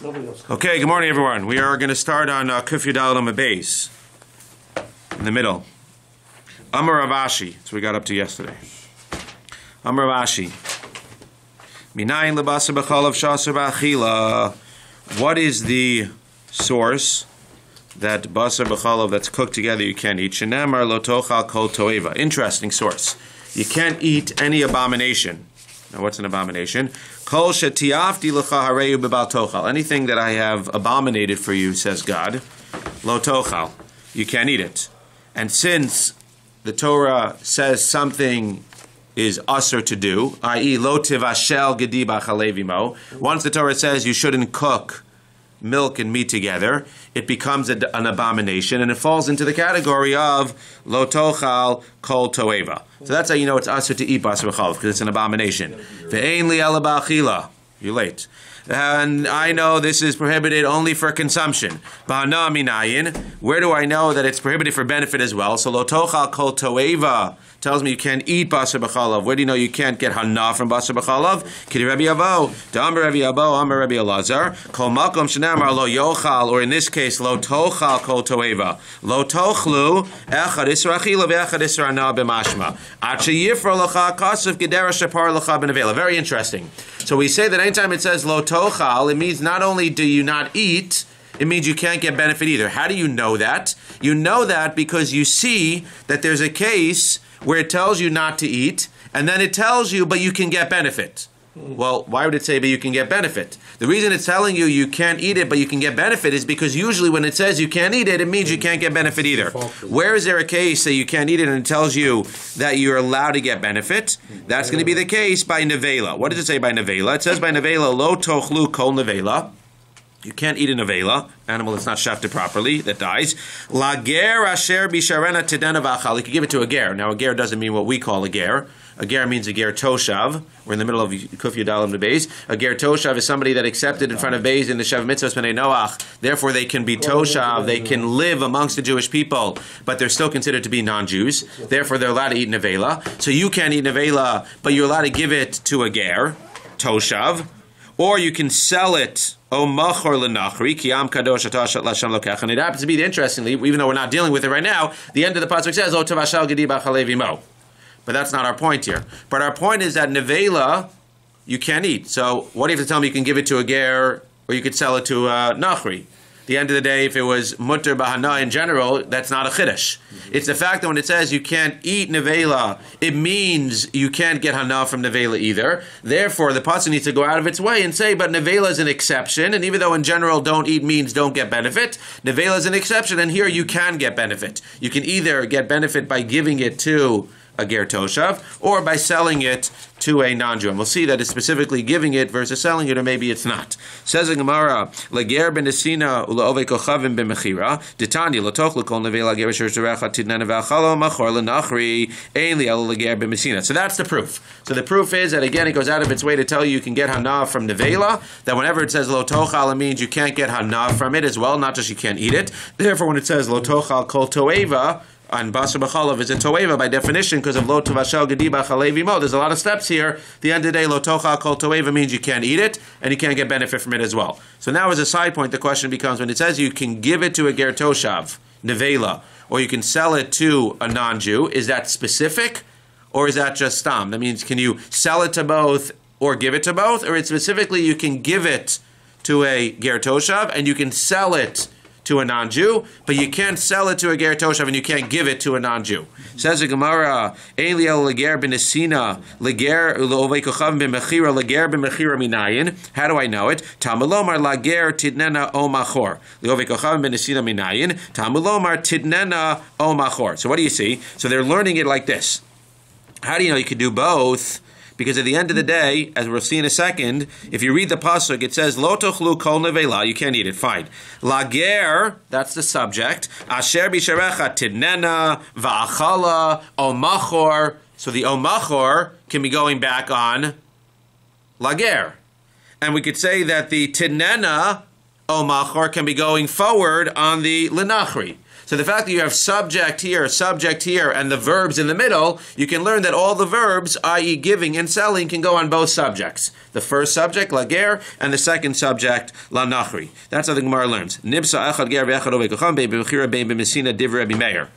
Okay, good morning, everyone. We are going to start on Kuf Yudal on the base, in the middle. Amar Rav Ashi, that's what we got up to yesterday. Amar Rav Ashi. Minayin lebasa b'chalav shasar b'achila. What is the source that basar b'chalav that's cooked together you can't eat? Shenamar lo tochal kol toeva. Interesting source. You can't eat any abomination. Now, what's an abomination? Kol shetiafti lecha hareyu b'bal tochal. Anything that I have abominated for you, says God, lo tochal. You can't eat it. And since the Torah says something is usher to do, i.e. lo tivashel gedi b'chalevimo. Once the Torah says you shouldn't cook milk and meat together, it becomes an abomination, and it falls into the category of lo tochal kol toeva. So that's how you know it's usher to eat basar b'chalav, because it's an abomination. Ve'ein li ela ba'achila. You're late. And I know this is prohibited only for consumption. Ba'ana minayin. Where do I know that it's prohibited for benefit as well? So lo tochal kol toeva tells me you can't eat basar b'chalav. Where do you know you can't get hana from basar b'chalav? Kidi Rabbi Avo, D'amar Rabbi Avo, Amar Rabbi Elazar, Kol makom shenamar lo yochal, or in this case lo tochal kol toeva. Lo tochlu echad isra achila ve'echad isra hana b'mashma. Ad sheyifra lecha kasav gedera shapar lecha b'nevela. Very interesting. So we say that anytime it says lo tochal, it means not only do you not eat, it means you can't get benefit either. How do you know that? You know that because you see that there's a case where it tells you not to eat, and then it tells you, but you can get benefit. Well, why would it say, but you can get benefit? The reason it's telling you you can't eat it, but you can get benefit is because usually when it says you can't eat it, it means you can't get benefit either. Where is there a case that you can't eat it and it tells you that you're allowed to get benefit? That's going to be the case by nevela. What does it say by nevela? It says by nevela, lo tochlu kol nevela. You can't eat a nevela, animal that's not shafted properly, that dies. La ger asher bisharena tidena v'achal. You can give it to a ger. Now, a ger doesn't mean what we call a ger. A ger means a ger toshav. We're in the middle of Kuf Yudalim the Beis. A ger toshav is somebody that accepted in front of Beis in the Shav Mitzvahs B'nai Noach. Therefore, they can be toshav. They can live amongst the Jewish people, but they're still considered to be non-Jews. Therefore, they're allowed to eat nevela. So you can't eat nevela, but you're allowed to give it to a ger, toshav. Or you can sell it, machor lenachri, ki am kadosh atashat lashem lokach. And it happens to be, interestingly, even though we're not dealing with it right now, the end of the pasuk says, o tavashal gedi b'chalevi mo. But that's not our point here. But our point is that nevela, you can't eat. So what do you have to tell me? You can give it to a ger, or you could sell it to a nachri. At the end of the day, if it was mutter bahana in general, that's not a chiddush. It's the fact that when it says you can't eat nevela, it means you can't get hana from nevela either. Therefore, the pasuk needs to go out of its way and say, but nevela is an exception, and even though in general don't eat means don't get benefit, nevela is an exception, and here you can get benefit. You can either get benefit by giving it to a ger toshav, or by selling it to a non-Jew. And we'll see that it's specifically giving it versus selling it, or maybe it's not. Says the Gemara, leger ben esina ulaove kochavim b'mechira, ditani latoch l'kol nevela ger sherecha tidnana v'achalo machor lenachri ein li ela leger ben esina. So that's the proof. So the proof is that, again, it goes out of its way to tell you can get hana from nevela, that whenever it says lo tochal, it means you can't get hana from it as well, not just you can't eat it. Therefore, when it says lo tochal kol toeva, on basar b'chalav is a toeva by definition because of lo tavashel gedi b'chalevi mo. There's a lot of steps here. At the end of the day, lo tochal kol toeva means you can't eat it and you can't get benefit from it as well. So now as a side point, the question becomes, when it says you can give it to a ger toshav, nevela, or you can sell it to a non-Jew, is that specific or is that just stam? That means can you sell it to both or give it to both? Or it's specifically you can give it to a ger toshav and you can sell it to a non-Jew, but you can't sell it to a ger toshav and you can't give it to a non-Jew. Says the Gemara, Eliel leger ben esina, leger ulovei kochavim b'mechira, leger b'mechira minayin. How do I know it? Tamulomar lager tidnena o machor. Leovei kochavim ben esina minayin. Tamulomar tidnena o machor. So what do you see? So they're learning it like this. How do you know you could do both? Because at the end of the day, as we'll see in a second, if you read the pasuk, it says lo tochlu kol nevela, you can't eat it. Fine. Lager, that's the subject. Asher bisharecha tidnena va'achala omachor. So the omachor can be going back on lager, and we could say that the tidnena omachor can be going forward on the lenachri. So the fact that you have subject here, and the verbs in the middle, you can learn that all the verbs, i.e. giving and selling, can go on both subjects. The first subject, lager, and the second subject, la nachri. That's how the Gemara learns. Nibsa echad ger ve'echad ovei bein b'mechira bein b'mesina divrei Rabbi Meir.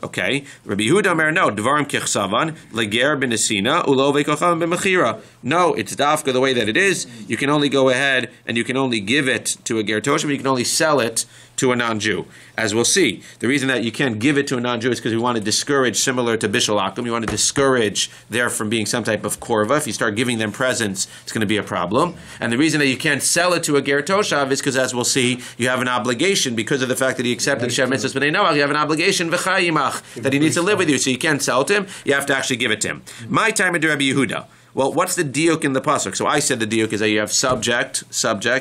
Okay, Rabbi Yehuda Omer, no, Dvarim Kichsavan, Leger B'Nesina, Ulo Ve'kocham B'Mechira. No, it's dafka the way that it is. You can only go ahead and you can only give it to a Ger Toshav, but you can only sell it to a non-Jew. As we'll see, the reason that you can't give it to a non-Jew is because we want to discourage, similar to Bishul Akum, you want to discourage there from being some type of korva. If you start giving them presents, it's going to be a problem. And the reason that you can't sell it to a Ger Toshav is because, as we'll see, you have an obligation because of the fact that he accepted Shem Mitzvahs B'nai Noach. You have an obligation v'chayimach that he needs to live with you, so you can't sell it to him. You have to actually give it to him. My time at Rabbi Yehuda. Well, what's the diuk in the pasuk? So I said the diuk is that you have subject,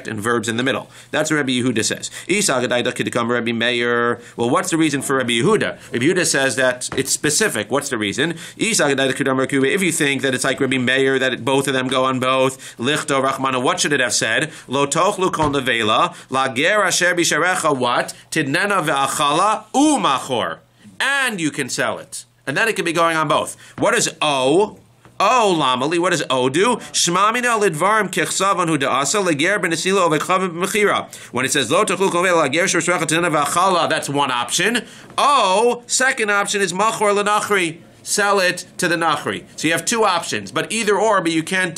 and verbs in the middle. That's what Rabbi Yehuda says. Rabbi Meir. Well, what's the reason for Rabbi Yehuda? Rabbi Yehuda says that it's specific. What's the reason? If you think that it's like Rabbi Meir, that both of them go on both, lichto rachmana, what should it have said? Lo tochlu kol nevela, lager asher bisharecha, what? Tidnena ve'achala u'machor. And you can sell it. And then it can be going on both. What is O? Oh, Lamali, what does O do? Shmamina lidvarim kichsavan hu da'asa leger benesilo ovekhav b'mechira. When it says lo techul kovel lager shorshrecha tenena v'achala, that's one option. O, second option is machor lenachri. Sell it to the nachri. So you have two options, but either or, but you can't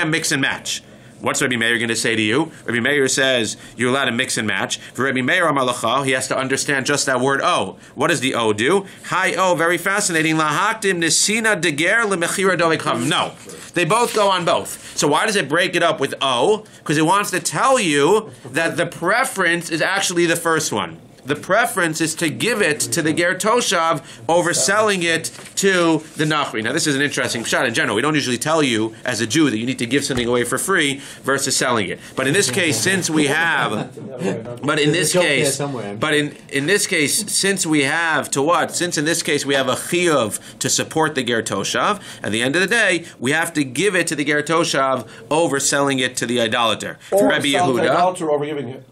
mix and match. What's Rabbi Meir going to say to you? Rabbi Meir says you're allowed to mix and match. For Rabbi Meir Amalacha, he has to understand just that word O. What does the O do? Hi O, very fascinating. Lahaktim nesina deger lemechira dovekhav. No, they both go on both. So why does it break it up with O? Because it wants to tell you that the preference is actually the first one. The preference is to give it to the Ger Toshav over selling it to the Nachri. Now, this is an interesting shot in general. We don't usually tell you as a Jew that you need to give something away for free versus selling it. But in this case, since we have, since we have to what? Since in this case we have a chiyuv to support the Ger Toshav, at the end of the day, we have to give it to the Ger Toshav over selling it to the idolater. For Rabbi Yehuda, idolater over giving it.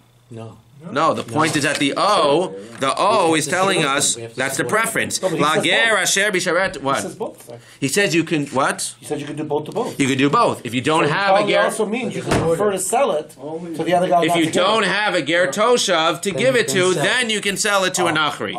No, the point is that the O is telling us that's the preference. Lager asher bisharet. What? He says both. He says you can what? He says you can do both to both. You can do both. If you don't have a ger, it also means you can prefer to sell it to the other guy. If you don't have a ger toshav to give it to, then you can sell it to a nachri.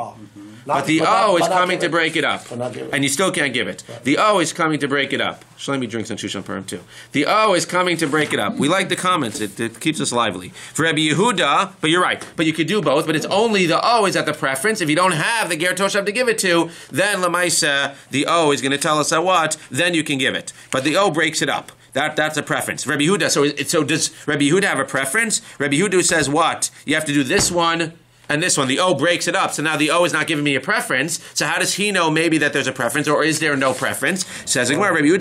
But the O is coming to break it up. And you still can't give it. The O is coming to break it up. Let me drink some Shushan Purim too. The O is coming to break it up. We like the comments. It keeps us lively. For Rabbi Yehuda, but you're right. But you could do both, but it's only the O is at the preference. If you don't have the Ger Toshav to give it to, then Lamaisa, the O is going to tell us that what? Then you can give it. But the O breaks it up. That's a preference. Rabbi Yehuda, so does Rabbi Yehuda have a preference? Rabbi Yehuda says what? You have to do this one and this one. The O breaks it up. So now the O is not giving me a preference. So how does he know maybe that there's a preference, or is there no preference? Says Rabbi Yehuda,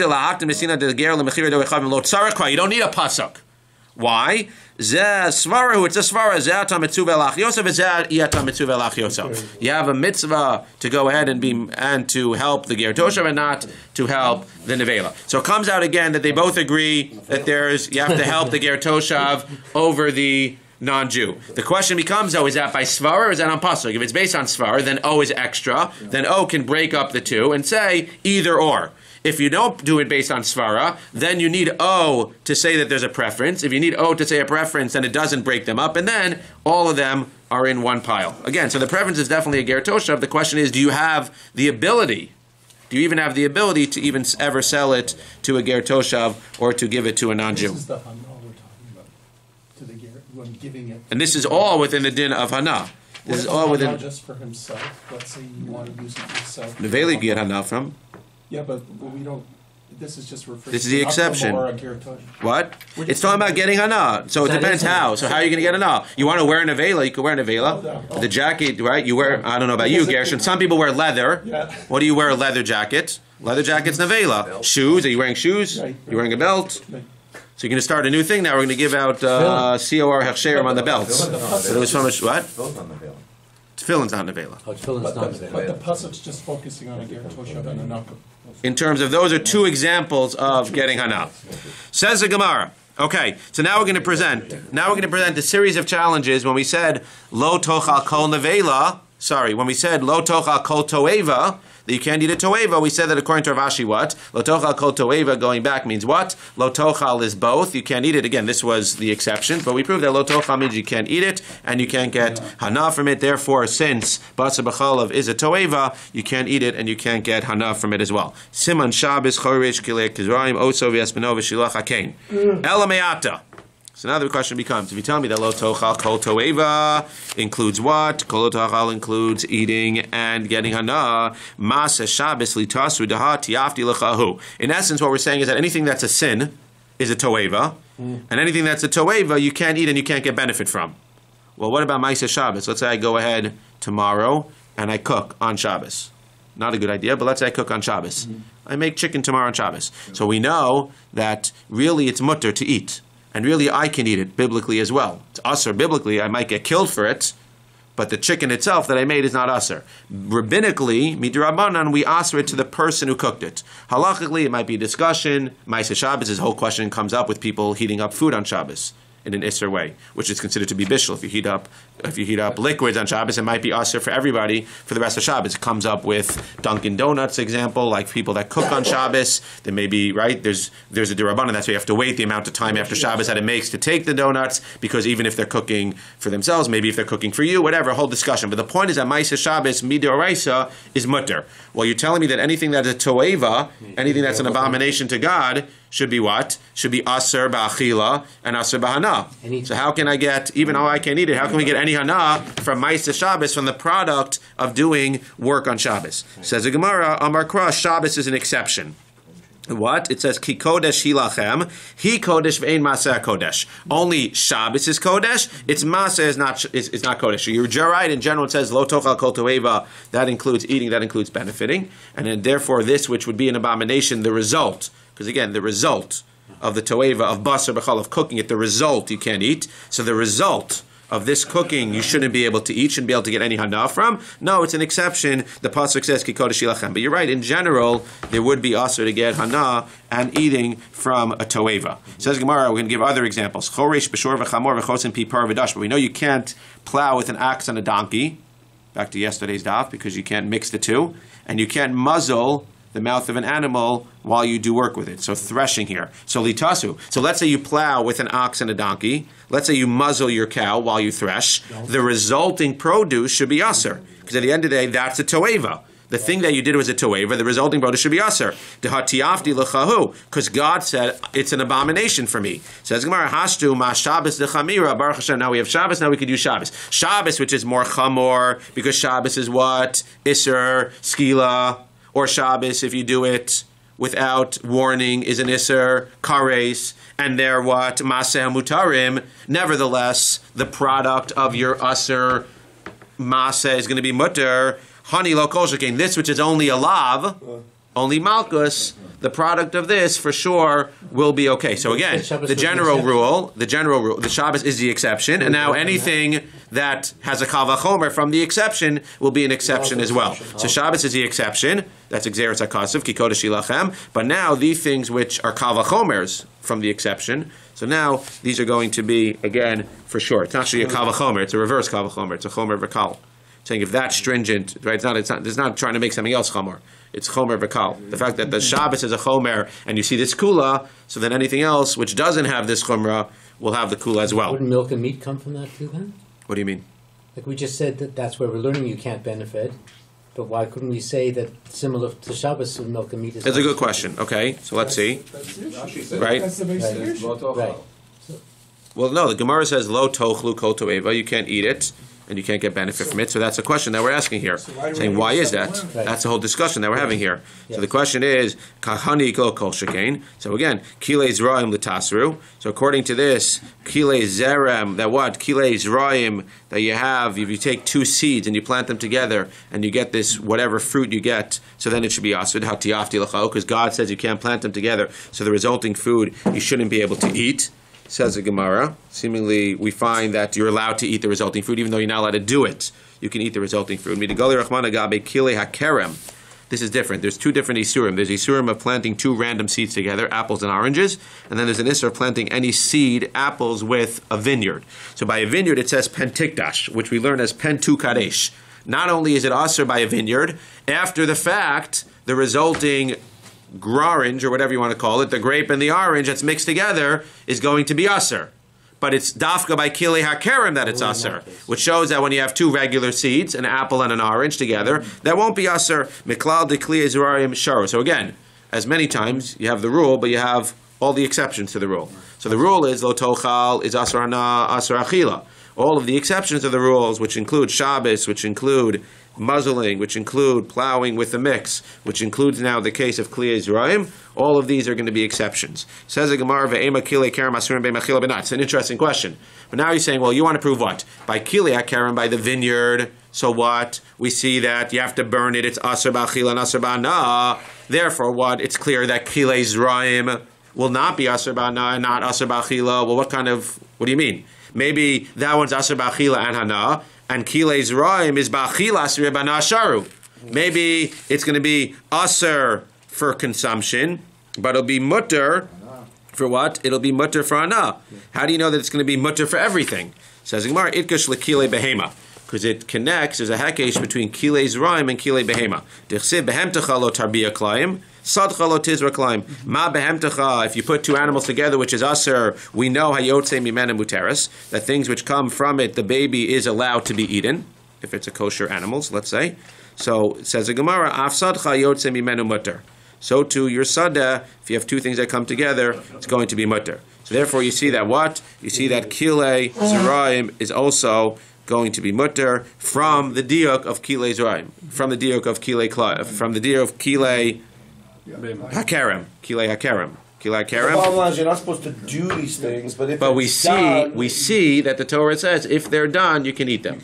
you don't need a pasuk. Why? It's a svara. You have a mitzvah to go ahead and to help the Ger Toshav and not to help the nevela. So it comes out again that they both agree that you have to help the Ger Toshav over the non-Jew. The question becomes, though, is that by svara or is that on pasuk? If it's based on svara, then O is extra. Then O can break up the two and say either or. If you don't do it based on svara, then you need O to say that there's a preference. If you need O to say a preference, then it doesn't break them up, and then all of them are in one pile. Again, so the preference is definitely a ger toshav. The question is, do you have the ability? Do you even have the ability to even ever sell it to a ger toshav or to give it to a non-Jew? This is the hana we're talking about. To the ger, when giving it. And this is all within the din of hana. This is all within. Not just for himself. Let's say you want to use it for yourself. Neveli you get hana from. Yeah, but we don't. This is just referring. This is the exception. Or a ger toshav. What? It's talking about getting hana. So it depends how. So how are you going to get hana? You want to wear a nevela? You can wear a nevela. The jacket, right? You wear. I don't know about you, Gershon. Some people wear leather. Yeah. What do you wear? A leather jacket. Leather jacket's nevela. Shoes. Are you wearing shoes? Right. You wearing a belt? Right. So you're going to start a new thing now. We're going to give out COR Hechsherim on the belts. So it was from what? Tefillin's not nevela. Oh, tefillin's not nevela. But the pasuk's just focusing on a ger toshav and a nakum. In terms of those are two examples of getting hana. Says the Gemara. Okay, so now we're going to present. Now we're going to present a series of challenges. When we said lo tochal kol nevela, sorry, when we said lo tochal kol toeva, that you can't eat a toeva, we said that according to Rav Ashi, what? Lo tochal kol toeva, going back, means what? Lo tochal is both. You can't eat it. Again, this was the exception, but we proved that lo tochal means you can't eat it, and you can't get hana from it. Therefore, since basar b'chalav is a toeva, you can't eat it, and you can't get hana from it as well. Siman Shabbos chorish kilei kizraim oso v'espino v'shilach hakein. Ela me'ata. So now the question becomes, if you tell me that lo tochal kol toeva includes what? Kol tochal includes eating and getting hana. Masa Shabbos litasu daha tiafti lechahu. In essence, what we're saying is that anything that's a sin is a toeva, and anything that's a toeva you can't eat and you can't get benefit from. Well, what about Ma'aseh Shabbos? Let's say I go ahead tomorrow and I cook on Shabbos. Not a good idea, but let's say I cook on Shabbos. I make chicken tomorrow on Shabbos. So we know that really it's mutter to eat. And really, I can eat it biblically as well. It's usher biblically. I might get killed for it, but the chicken itself that I made is not usher. Rabbinically, midrabanan, we usher it to the person who cooked it. Halachically, it might be a discussion. Ma'aseh Shabbos, this whole question comes up with people heating up food on Shabbos in an isser way, which is considered to be bishul. If you heat up liquids on Shabbos, it might be usher for everybody for the rest of Shabbos. It comes up with Dunkin' Donuts example, like people that cook on Shabbos. There may be, right, there's a derabanan, that's why you have to wait the amount of time after Shabbos that it makes to take the donuts, because even if they're cooking for themselves, maybe if they're cooking for you, whatever, whole discussion. But the point is that Ma'aseh Shabbos, midoraisa, is mutter. Well, you're telling me that anything that is a toeva, anything that's an abomination to God, should be what? Should be aser ba'achila and aser b'hana. So how can I get, even though I can't eat it, how can we get any hana from Ma'aseh Shabbos, from the product of doing work on Shabbos? Says the Gemara, Amar Kra, Shabbos is an exception. What? It says, Ki kodesh hilachem, he kodesh v'ein maseh kodesh. Only Shabbos is kodesh, its maseh is not kodesh. So you're right, in general it says, lo tochal kol toeva, that includes eating, that includes benefiting. And then therefore this, which would be an abomination, the result, because again, the result of the toeva, of basar b'chal, of cooking it, the result you can't eat. So the result of this cooking you shouldn't be able to eat, shouldn't be able to get any hana from. No, it's an exception. The pasuk says ki kodesh ilachem. But you're right, in general, there would be also to get hana and eating from a toeva. Says Gemara, we're going to give other examples. Choresh b'shor v'chamor v'chosin pipar v'dash. But we know you can't plow with an ox and a donkey. Back to yesterday's daf, because you can't mix the two. And you can't muzzle the mouth of an animal while you do work with it. So threshing here. So litasu. So let's say you plow with an ox and a donkey. Let's say you muzzle your cow while you thresh. The resulting produce should be aser. Because at the end of the day, that's a toeva. The thing that you did was a toeva. The resulting produce should be aser. Dehatiafti lechahu. Because God said, it's an abomination for me. Says Gemara, Hashtu ma Shabbos dechamira. Baruch Hashem, now we have Shabbos, now we could use Shabbos. Shabbos, which is more chamor, because Shabbos is what? Isser, skila. Or Shabbos, if you do it without warning, is an Isser, Kares, and they're what? Maseh Mutarim. Nevertheless, the product of your Asser Maseh is going to be Mutter. Hani lo kol shekain. This, which is only a lav, only Malkus, the product of this, for sure, will be okay. So again, the general rule, the Shabbos is the exception, and now anything that has a kal vachomer from the exception will be an exception as well. So Shabbos is the exception. That's Exeris HaKasav, Ki Kodesh Ilachem. But now these things which are kal vachomers from the exception, so now these are going to be, again, for sure. It's not actually a kal vachomer, it's a reverse kal vachomer. It's a chomer v'kal. Saying if that's stringent, right? It's not trying to make something else chomer. It's chomer v'kal. The fact that the Shabbos is a chomer and you see this kula, so then anything else which doesn't have this chumrah will have the kula as well. Wouldn't milk and meat come from that too then? What do you mean? Like we just said that's where we're learning you can't benefit, but why couldn't we say that similar to Shabbos, milk and meat is... That's a good question. Okay, so let's see. Right? That's the basic issue. Right. Well, no, the Gemara says, lo tochlu kol toeva, you can't eat it, and you can't get benefit from it. So that's a question that we're asking here. Saying, why is that? Right. That's the whole discussion that we're having here. Yes. So the question is, kahani kol kol shekain. So again, kilei zraim l'tasru. So according to this, kilei zerem, that what? Kilei zraim, that you have, if you take two seeds and you plant them together, and you get this, whatever fruit you get, so then it should be asud, hatiyafti l'chao, because God says you can't plant them together, so the resulting food you shouldn't be able to eat. Says the Gemara, seemingly we find that you're allowed to eat the resulting fruit, even though you're not allowed to do it. You can eat the resulting fruit. This is different. There's two different isurim. There's isurim of planting two random seeds together, apples and oranges, and then there's an isur of planting any seed, apples, with a vineyard. So by a vineyard it says pentikdash, which we learn as pentu kadesh. not only is it aser by a vineyard, after the fact, the resulting orange, or whatever you want to call it, the grape and the orange that's mixed together is going to be aser. But it's dafka by kilei hakerem that it's aser, which shows that when you have two regular seeds, an apple and an orange together, that won't be aser. Miklal dekli ezrarim sharo. So again, as many times you have the rule, but you have all the exceptions to the rule. So the rule is lo tochal is aser hana, aser achila. All of the exceptions of the rules, which include Shabbos, which include muzzling, which include plowing with the mix, which includes now the case of Kli Ezraim, all of these are going to be exceptions. Says the Gemara, ve'ema kilei kerem asurim be'machila benat. It's an interesting question. But now you're saying, well, you want to prove what? By kilei kerem, by the vineyard. So what? We see that you have to burn it. It's aser ba'achila and aser ba'ana. Therefore, what? It's clear that Kli Ezraim will not be aser ba'ana and not aser ba'achila. Well, what do you mean? Maybe that one's aser ba'achila and hana, and kilei zraim is ba'achila aser b'ana sharu. Maybe it's going to be aser for consumption, but it'll be mutter for what? It'll be mutter for hana. How do you know that it's going to be mutter for everything? Says Gemara, itkash lekilei behema. Because it connects, there's a hekesh between kilei zraim and kilei behema. Dichsiv behemtecha lo tarbiya klayim, sadcha lo tizra klayim. Ma behemtecha, if you put two animals together, which is aser, we know hayotze mimena muteris, that things which come from it, the baby is allowed to be eaten, if it's a kosher animals, let's say. So, it says the Gemara, af sadcha yotze mimenu mutter. So too, your sada, if you have two things that come together, it's going to be mutter. So therefore, you see that what? You see that kilei zraim is also going to be mutter from the diuk of kilei zraim, from the diuk of kilei klai, from the diuk of kilei hakerem, kilei hakerem. The bottom line is you're not supposed to do these things, but if we see that the Torah says if they're done, you can eat them.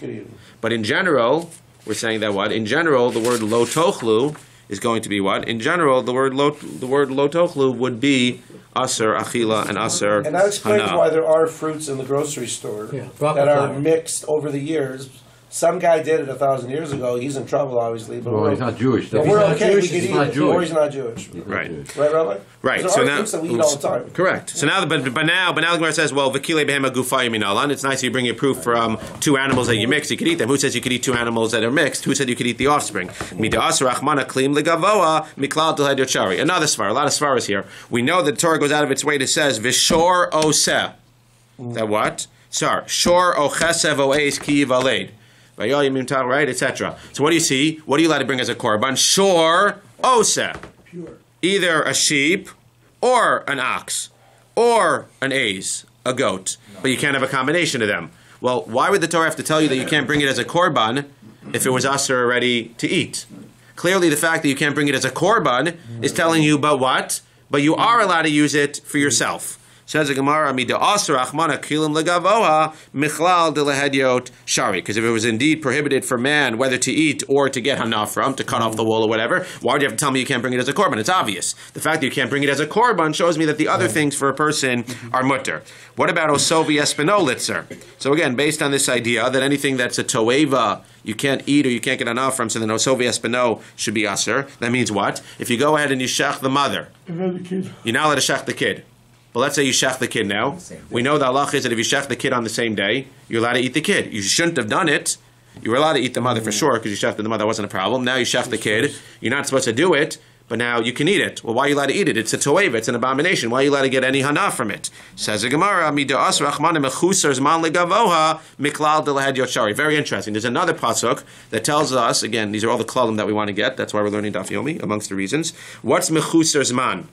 But in general, we're saying that what? In general, the word lo tochlu is going to be what? In general, the word lo tochlu would be aser achila and aser hana. And that explains why there are fruits in the grocery store that are mixed over the years. Some guy did it 1,000 years ago. He's in trouble, obviously. But he's not Jewish. But we're okay. We can eat it. Or he's not Jewish. Right. Right, Rabbi? Right. There are fruits that we eat all the time. Correct. So now, but now the Gemara says, well, v'kilei behema gufayim minalan. It's nice you bring a proof from two animals that you mix. You could eat them. Who says you could eat two animals that are mixed? Who said you could eat the offspring? Mida'asar achmana klim legavoa miklal delhed yochari. Another svar. A lot of svaras here. We know that the Torah goes out of its way to says v'shor oseh. That what? Sorry. Shor o chesev o eis ki yivaled. Right, etc. So what do you see? What are you allowed to bring as a korban? Shor oseh. Either a sheep, or an ox, or an aze, a goat. But you can't have a combination of them. Well, why would the Torah have to tell you that you can't bring it as a korban if it was aser already to eat? Clearly the fact that you can't bring it as a korban is telling you, but what? But you are allowed to use it for yourself. Says the Gemara, because if it was indeed prohibited for man whether to eat or to get hana from, to cut off the wool or whatever, why do you have to tell me you can't bring it as a korban? It's obvious. The fact that you can't bring it as a korban shows me that the other things for a person are mutter. What about osovi espinolitzer? So again, based on this idea that anything that's a toeva you can't eat or you can't get hana from, so then osovi espino should be aser. That means what? If you go ahead and you shech the mother, you're not allowed to shech the kid. Well, let's say you shech the kid now. We know the halach is that if you shech the kid on the same day, you're allowed to eat the kid. You shouldn't have done it. You were allowed to eat the mother for sure because you shechted the mother, that wasn't a problem. Now you shech the kid. You're not supposed to do it, but now you can eat it. Well, why are you allowed to eat it? It's a toeva, it's an abomination. Why are you allowed to get any hana from it? Says the Gemara, very interesting. There's another pasuk that tells us, again, these are all the klalim that we want to get. That's why we're learning Daf Yomi, amongst the reasons. What's mechusar zman?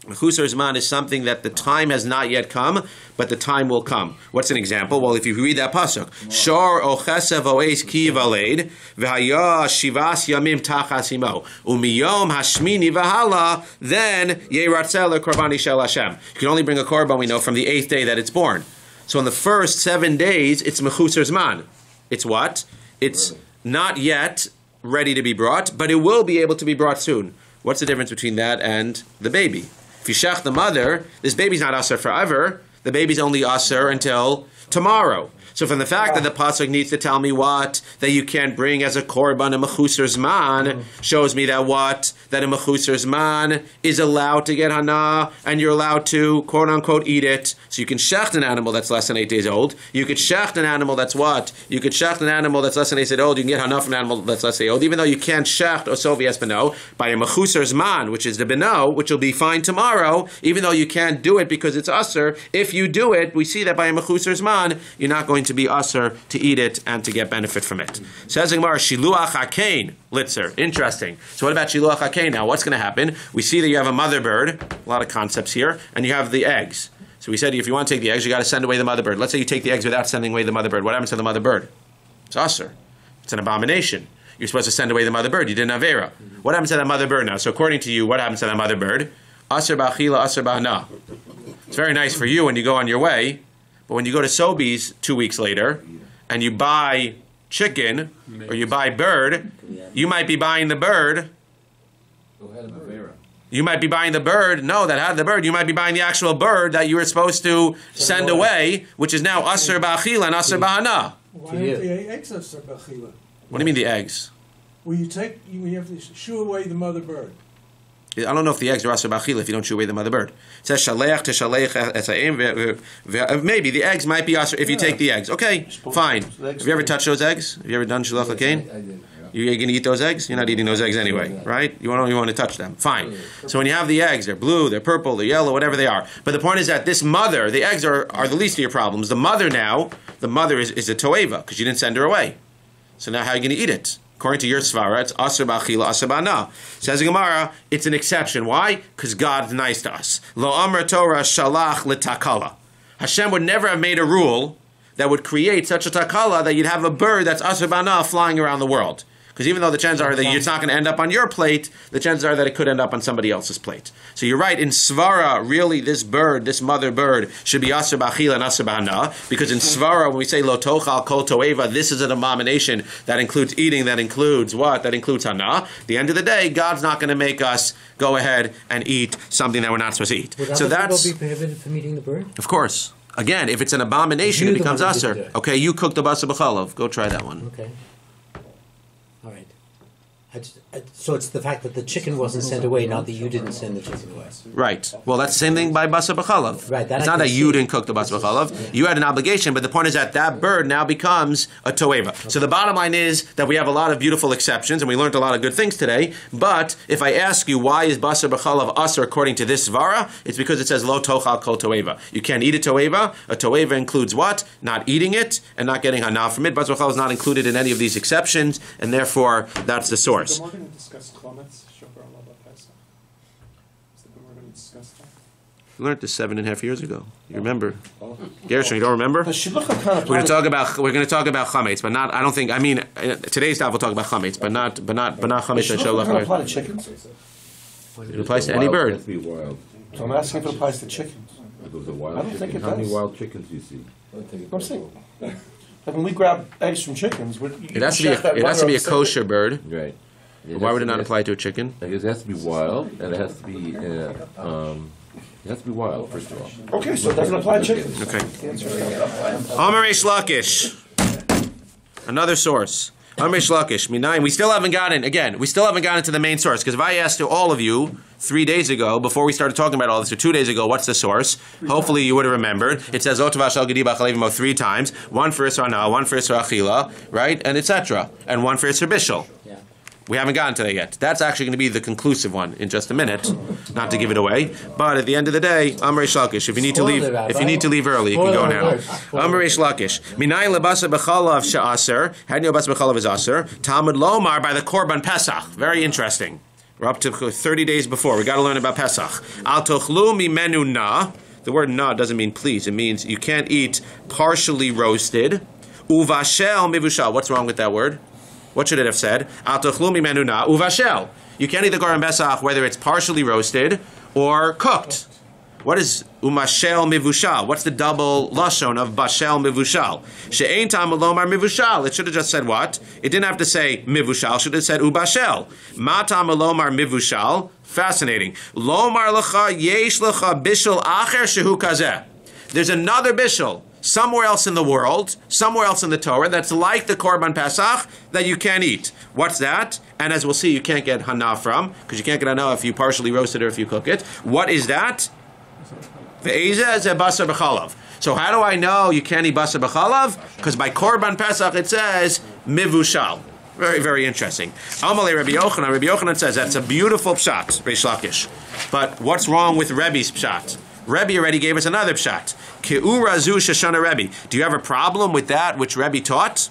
Mechusar zman is something that the time has not yet come, but the time will come. What's an example? Well, if you read that pasuk, Shor o chesev o eis ki valed, v'haya shivas yamim tachas imo, umiyom hashmini v'hala, then yeratzel korban shel Hashem. You can only bring a korban, we know, from the 8th day that it's born. So in the first 7 days, it's mechusar zman. It's what? It's not yet ready to be brought, but it will be able to be brought soon. What's the difference between that and the baby? If you shech the mother, this baby's not aser forever. The baby's only aser until tomorrow. So from the fact that the pasuk needs to tell me what, that you can't bring as a korban a mechusar zman, shows me that what? That a mechusar zman is allowed to get hana, and you're allowed to, quote unquote, eat it. So you can shecht an animal that's less than 8 days old. You could shecht an animal that's what? You could shecht an animal that's less than 8 days old. You can get hana from an animal that's less than 8 days old, even though you can't shecht osovi es beno by a mechusar zman, which is the beno, which will be fine tomorrow, even though you can't do it because it's usher. If you do it, we see that by a mechusar zman, you're not going to be usher to eat it and to get benefit from it. Says the Gemara, shiluach hakein litzer. Interesting. So what about shiluach hakein now? What's going to happen? We see that you have a mother bird, a lot of concepts here, and you have the eggs. So we said if you want to take the eggs, you got to send away the mother bird. Let's say you take the eggs without sending away the mother bird. What happens to the mother bird? It's usher. It's an abomination. You're supposed to send away the mother bird. You did an avera. What happens to that mother bird now? So according to you, what happens to that mother bird? Asr ba'achila, asr ba'hana. It's very nice for you when you go on your way, but when you go to Sobeys 2 weeks later, and you buy chicken, or you buy bird, you might be buying the bird. You might be buying the bird, no, that had the bird. You might be buying the actual bird that you were supposed to send away, which is now asr ba'achila and asr ba'hana. Why aren't the eggs asr ba'achila? What do you mean the eggs? Well, you have to shoo away the mother bird. I don't know if the eggs are asr b'achila if you don't shoo away the mother bird. It says shaleach to shaleach esayim. Maybe the eggs might be asr if you take the eggs. Okay, fine. Have you ever touched those eggs? Have you ever done shilach hakein? I did. You're going to eat those eggs? You're not eating those eggs anyway, right? You only want to touch them. Fine. So when you have the eggs, they're blue, they're purple, they're yellow, whatever they are. But the point is that this mother, the eggs are the least of your problems. The mother now, is a toeva because you didn't send her away. So now how are you going to eat it? According to your svara, it's asr ba'achila, asr ba'ana. Says the Gemara, it's an exception. Why? Because God's nice to us. Lo amar Torah shalach l'takala. Hashem would never have made a rule that would create such a takala that you'd have a bird that's asr ba'ana flying around the world. Because even though the chances are that it's not going to end up on your plate, the chances are that it could end up on somebody else's plate. So you're right, in Svara, really this bird, this mother bird, should be Asr B'achila and Asr B'hana, because in Svara, when we say Lo Tochal Kol Toeva, this is an abomination that includes eating, that includes what? That includes Hana. At the end of the day, God's not going to make us go ahead and eat something that we're not supposed to eat. Would so that's be prohibited from eating the bird? Of course. Again, if it's an abomination, it becomes Asr. Okay, you cooked the Basar B'chalav. Go try that one. Okay. All right. So it's the fact that the chicken wasn't sent away, not that you didn't send the chicken away. Right. Well, that's the same thing by Basar B'chalav. Right. It's not that you didn't cook the Basar B'chalav. You had an obligation, but the point is that that bird now becomes a toeva. Okay. So the bottom line is that we have a lot of beautiful exceptions, and we learned a lot of good things today. But if I ask you why is Basar B'chalav asr according to this svara, it's because it says lo tochal kol toeva. You can't eat a toeva. A toeva includes what? Not eating it and not getting hana from it. Basar B'chalav is not included in any of these exceptions, and therefore that's the source. We're going to discuss chametz, Shofar Allah Pesach. Is the Gemara going to discuss that? We learned this 7.5 years ago. You remember? Gershon, you don't remember? The shidduch kind of We're going to talk about chametz, but not. I don't think. I mean, today's daf we'll talk about chametz, but not chametz and shidduch shalach. apply to chickens. It applies to any bird. It has to be wild. So I'm asking if it applies to chickens. If it was a wild I don't chicken, think it how many does. wild chickens do you see? I'm saying. Like when we grab eggs from chickens, It has to be a kosher bird. Right. Why would it not apply to a chicken? Because it has to be wild, and it has to be wild first of all. Okay, so it doesn't apply to chickens. Okay. Amar Reish Lakish. Another source. Amar Reish Lakish. Minayin. We still haven't gotten to the main source. Because if I asked to all of you 3 days ago, before we started talking about all this, or 2 days ago, what's the source? Hopefully you would have remembered. It says Otavash al Gedi B'Chalavimo 3 times. One for Isra Hana, one for Isra Achila, right? And etc. And one for Isra Bishul. We haven't gotten to that yet. That's actually going to be the conclusive one in just a minute, not to give it away. But at the end of the day, Amar Reish Lakish. If you need to leave early, you can go now. Amar Reish Lakish. Minayin lebasa b'chalav she'aser. How do you know basa b'chalav is aser? Talmud lomar by the Korban Pesach. Very interesting. We're up to 30 days before. We got to learn about Pesach. Al tochlu mimenu na. The word na doesn't mean please. It means you can't eat partially roasted. Uvashel mivushal. What's wrong with that word? What should it have said? Al tochlu mimenu na uvashel. You can't eat the Korban Pesach whether it's partially roasted or cooked. What is umashel mivushal? What's the double lashon of bashel mivushal? She'ein talmud lomar mivushal. It should have just said what? It didn't have to say mivushal. It should have said ubashel. Ma talmud lomar mivushal. Fascinating. Lomar lecha yesh lecha bishul acher shehu kazeh. There's another bishul. somewhere else in the world, somewhere else in the Torah, that's like the Korban Pesach that you can't eat. What's that? And as we'll see, you can't get hana from, because you can't get hana if you partially roast it or if you cook it. What is that? Ve'ezeh ze basar b'chalav. So how do I know you can't eat basar b'chalav? Because by Korban Pesach it says mivushal. Very, very interesting. Amalei Rabbi Yochanan. Rabbi Yochanan says that's a beautiful pshat, Reish Lakish. But what's wrong with Rebbe's pshat? Rebbe already gave us another pshat. Ke'ura zu sheshana Rebbe. Do you have a problem with that which Rebbe taught?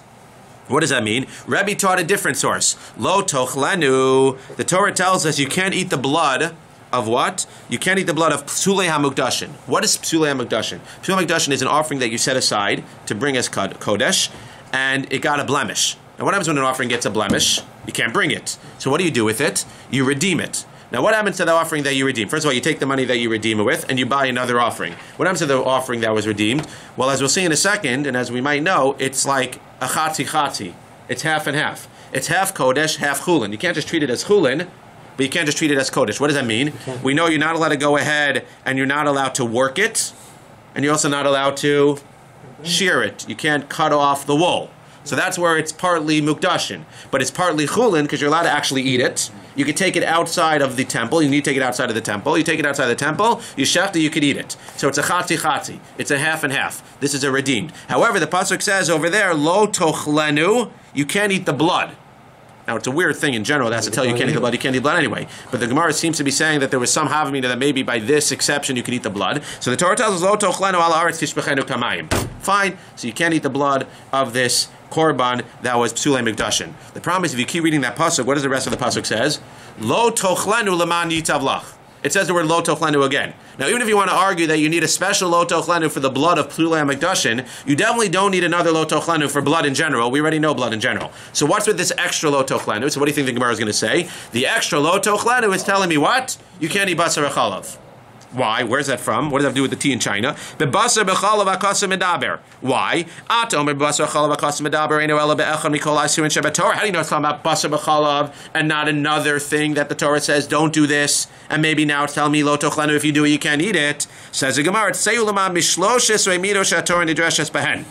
What does that mean? Rebbe taught a different source. Lo tochlenu. The Torah tells us you can't eat the blood of what? You can't eat the blood of psulei hamukdashin. What is psulei hamukdashin? Psulei hamukdashin is an offering that you set aside to bring as kodesh, and it got a blemish. Now what happens when an offering gets a blemish? You can't bring it. So what do you do with it? You redeem it. Now what happens to the offering that you redeem? First of all, you take the money that you redeem it with and you buy another offering. What happens to the offering that was redeemed? Well, as we'll see in a second, and as we might know, it's like a chatzi. It's half and half. It's half kodesh, half chulin. You can't just treat it as chulin, but you can't just treat it as kodesh. What does that mean? We know you're not allowed to go ahead and you're not allowed to work it, and you're also not allowed to shear it. You can't cut off the wool. So that's where it's partly mukdashin, but it's partly chulin because you're allowed to actually eat it. You can take it outside of the temple. You need to take it outside of the temple. You take it outside the temple, you shechta, you could eat it. So it's a chatzi. It's a half and half. This is a redeemed. However, the pasuk says over there, lo tochlenu, you can't eat the blood. Now, it's a weird thing in general. It has to tell you can't eat the blood. You can't eat blood anyway. But the Gemara seems to be saying that there was some havamina that maybe by this exception you could eat the blood. So the Torah tells us, lo tochlenu ala haaretz tishbechenu kamayim. Fine. So you can't eat the blood of this korban that was psulei mikdashin. The problem is if you keep reading that pasuk, what does the rest of the pasuk says? Lo tochlenu leman yitav lach. It says the word lo tochlenu again. Now, even if you want to argue that you need a special lo tochlenu for the blood of psulei mikdashin, you definitely don't need another lo tochlenu for blood in general. We already know blood in general. So what's with this extra lo tochlenu? So what do you think the Gemara is going to say? The extra lo tochlenu is telling me what? You can't eat basar chalav. Why? Where's that from? What does that have to do with the tea in China? Bebasar b'chalav akasem medaber. Why? Atom bebasar b'chalav akasem medaber eino ela be'echad mikol asurin shebetorah. How do you know it's talking about basar b'chalav and not another thing that the Torah says don't do this, and maybe now it's telling me lo tochlenu if you do it you can't eat it? Says the Gemara, tzeu lema mishloshes ve'mido she'atorah nidreshes behen.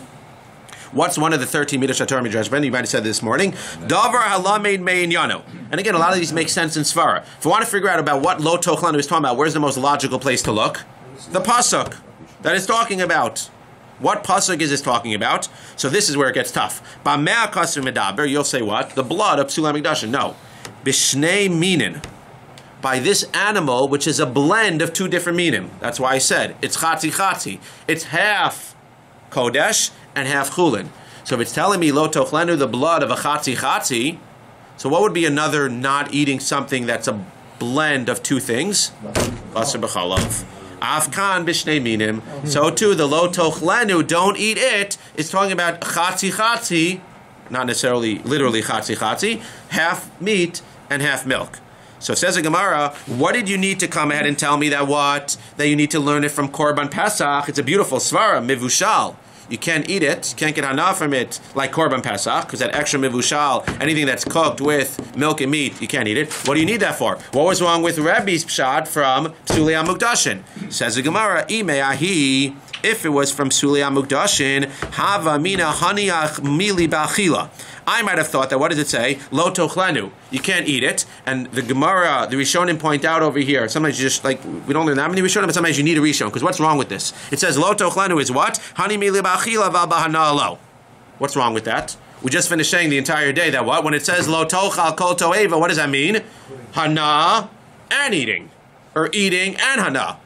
What's one of the 13 midos shatorah midrash ben? You might have said this morning. Davar halamed mein yano. And again, a lot of these make sense in svara. If we want to figure out about what lo tochlenu is talking about, where's the most logical place to look? The pasuk that it's talking about. What pasuk is this talking about? So this is where it gets tough. B'mea kasur medaber. You'll say what? The blood of psulei mikdashin. No. B'shnei minin. By this animal, which is a blend of two different minim. That's why I said it's chatzi. It's half kodesh and half chulin. So if it's telling me lo tochlenu, the blood of a chatzi, so what would be another not eating something that's a blend of two things? Basar b'chalav. Afkan b'shnei minim. So too, the lo tochlenu, don't eat it, is talking about chatzi, not necessarily literally chatzi, half meat and half milk. So it says in Gemara, what did you need to come ahead and tell me that what? That you need to learn it from Korban Pesach. It's a beautiful svara, mivushal. You can't eat it, you can't get hana from it like Korban Pesach, because that extra mivushal, anything that's cooked with milk and meat, you can't eat it. What do you need that for? What was wrong with Rebbe's pshat from psulei hamukdashin? Says the Gemara, imeahi, if it was from psulei hamukdashin, hava mina haniach mili ba'achila. I might have thought that, what does it say? Lo tochlenu. You can't eat it. And the Gemara, the Rishonim point out over here, sometimes you just, like, we don't learn that many Rishonim, but sometimes you need a Rishon, because what's wrong with this? It says lo tochlenu is what? Hani mili ba'achila v'bahana lo. What's wrong with that? We just finished saying the entire day that what? When it says lo tochal kol to'eva, what does that mean? Hana and eating. Or eating and hana.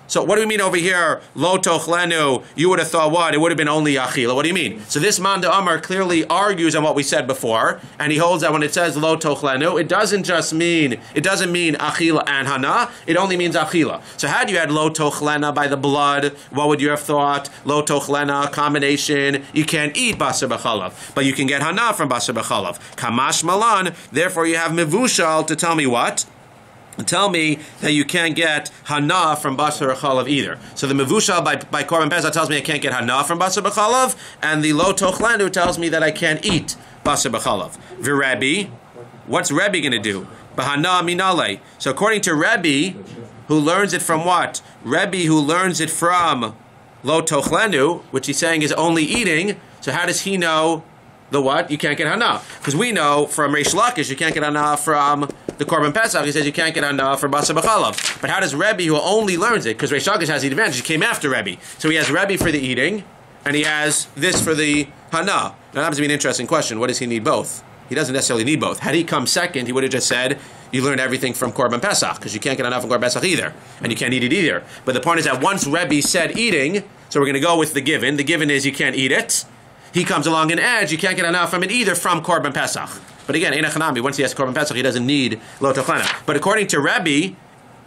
So what do we mean over here, lo tochlenu? You would have thought what? It would have been only achila. What do you mean? So this man de Amar clearly argues on what we said before, and he holds that when it says lo tochlenu, it doesn't mean achila and hana, it only means achila. So had you had lo tochlena by the blood, what would you have thought? Lo tochlena, combination, you can't eat basar b'chalav, but you can get hana from basar b'chalav. Kamash malan, therefore you have mivushal to tell me what? Tell me that you can't get hana from basar b'chalav either. So the mevushal by Korban Pesach tells me I can't get hana from basar b'chalav, and the lo tochlenu tells me that I can't eat basar b'chalav. V'Rebbe, what's Rebbe going to do? B'hana minale. So according to Rebbe, who learns it from what? Rebbe who learns it from lo tochlenu, which he's saying is only eating. So how does he know the what? You can't get hana. Because we know from Reish Lakish you can't get hana from the Korban Pesach. He says you can't get hana from Basar B'chalav. But how does Rebbe, who only learns it, because Reish Lakish has the advantage, he came after Rebbe. So he has Rebbe for the eating, and he has this for the hana. Now that happens to be an interesting question. What does he need both? He doesn't necessarily need both. Had he come second, he would have just said, you learned everything from Korban Pesach, because you can't get enough from Korban Pesach either, and you can't eat it either. But the point is that once Rebbe said eating, so we're going to go with the given. The given is you can't eat it. He comes along and adds, you can't get enough from it either from Korban Pesach. But again, Einachanami, once he has Korban Pesach, he doesn't need Lo Tochlana. But according to Rebbe,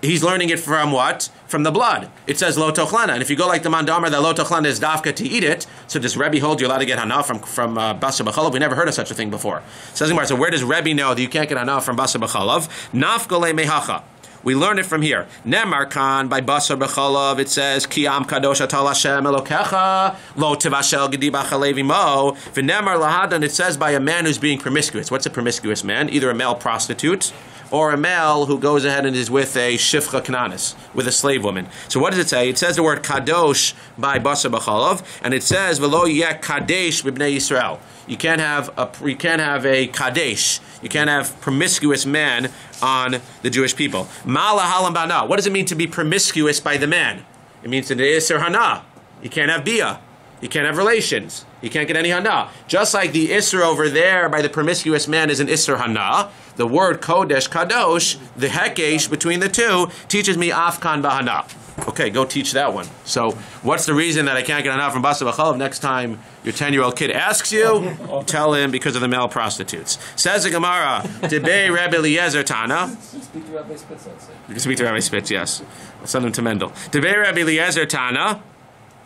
he's learning it from what? From the blood. It says Lo Tochlana. And if you go like the Mandamar, that Lo Tochlana is dafka to eat it, so does Rebbe hold you allowed to get Hana from Basar B'chalav? We never heard of such a thing before. Says so where does Rebbe know that you can't get Hana from Basar B'chalav? Nafgole mehacha. We learn it from here. Nemar Khan by Basar B'chalav. It says Kiam Kadosh Atal Hashem Elokecha Lo Tivashel Gedi B'chalevi Mo. V'nemar Lahadan. It says by a man who's being promiscuous. What's a promiscuous man? Either a male prostitute or a male who goes ahead and is with a shifcha knanis, with a slave woman. So what does it say? It says the word kadosh by Basar B'chalav, and it says v'lo yeh kadesh b'bnei Yisrael. You can't have a kadesh. You can't have promiscuous man on the Jewish people. Mala halam bana. What does it mean to be promiscuous by the man? It means to the iser hana. You can't have bia. You can't have relations. You can't get any hana. Just like the isser over there by the promiscuous man is an isser hana, the word kodesh, kadosh, the hekesh between the two, teaches me afkan bahana. Okay, go teach that one. So, what's the reason that I can't get enough from Basar B'chalav? Next time your 10-year-old kid asks you, tell him because of the male prostitutes. Says the Gemara, Debei Rabbi Eliezer Tana. Speak to Rabbi Spitz, I'd say. You can speak to Rabbi Spitz, yes. I'll send him to Mendel. Debei Rabbi Eliezer Tana.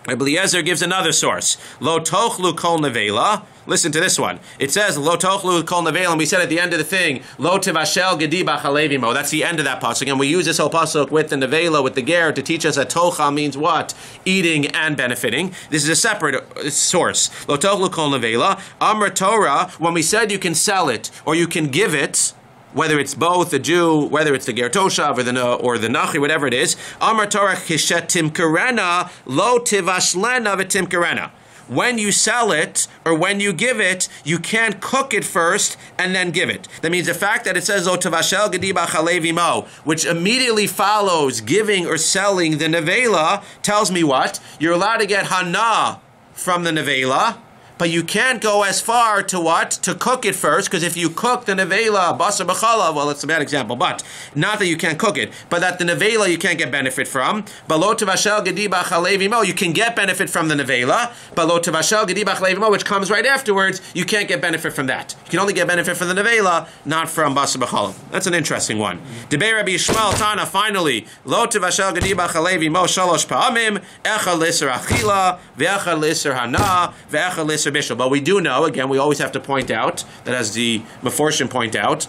Rabbi Eliezer gives another source. Lo tochlu kol nevela. Listen to this one. It says lo tochlu kol nevela, and we said at the end of the thing, lo tivashel gedi b'chalevimo. That's the end of that pasuk, and we use this whole pasuk with the nevela, with the ger, to teach us that tocha means what? Eating and benefiting. This is a separate source. Lo tochlu kol nevela. Amr Torah. When we said you can sell it or you can give it, whether it's both the Jew, whether it's the Ger Toshav or the Nachi, whatever it is, Amar Torah Kishet Timkarena Lo Tivashlena V'Timkarena. When you sell it or when you give it, you can't cook it first and then give it. That means the fact that it says Lo Tivashel Gedi B'chalevi Mo, which immediately follows giving or selling the nevela, tells me what? You're allowed to get hana from the nevela, but you can't go as far to what? To cook it first, because if you cook the nevela, Basar B'chalav, well, it's a bad example, but not that you can't cook it, but that the nevela you can't get benefit from. But lo tevashel gedi b'chalevi mo, you can get benefit from the nevela, but lo tevashel gedi b'chalevi mo, which comes right afterwards, you can't get benefit from that. You can only get benefit from the nevela, not from Basar B'chalav. That's an interesting one. Debei Rabbi Yishmael Tana, finally, lo tevashel gedi b'chalevi mo shalosh pa'amim, echad l'isser achila, ve'echad l'isser hana, ve'echad l'isser bishul. But we do know, again, we always have to point out, that as the Meforshim point out,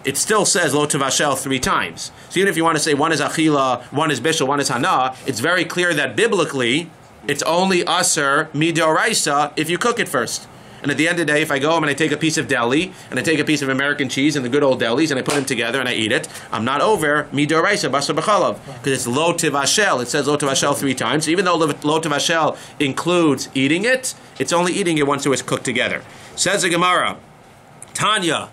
it still says lo tevashel 3 times. So even if you want to say one is achila, one is bishul, one is hana, it's very clear that biblically, it's only aser midoraisa if you cook it first. And at the end of the day, if I go home and I take a piece of deli, and I take a piece of American cheese and the good old delis, and I put them together and I eat it, I'm not over midoraisa Basar B'chalav, because it's lo tivashel. It says lo tivashel 3 times. So even though lo tivashel includes eating it, it's only eating it once it was cooked together. Says the Gemara, Tanya,